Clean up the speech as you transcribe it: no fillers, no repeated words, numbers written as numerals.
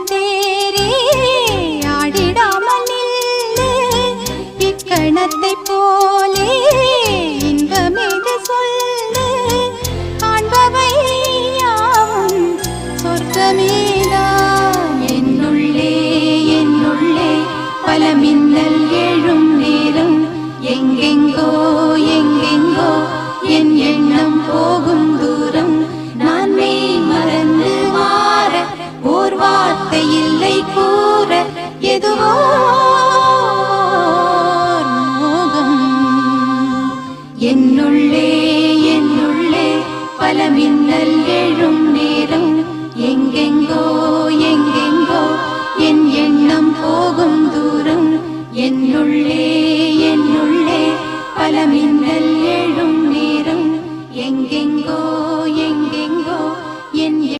தேரே ஆடிடாமல் நில்லு இக்கணத்தை போலே இன்பமேது சொல்லு காண்பவை யாவும் சொர்க்கமேதான் என்னுள்ளே என்னுள்ளே பல மின்னல் எழும் நேரம் எங்கெங்கோ எங்கெங்கோ என் எண்ணம் போகும் தூரம் நான் மெய் மறந்து மாற ஓர் வார்த்தை இல்லை கூற எதுவோ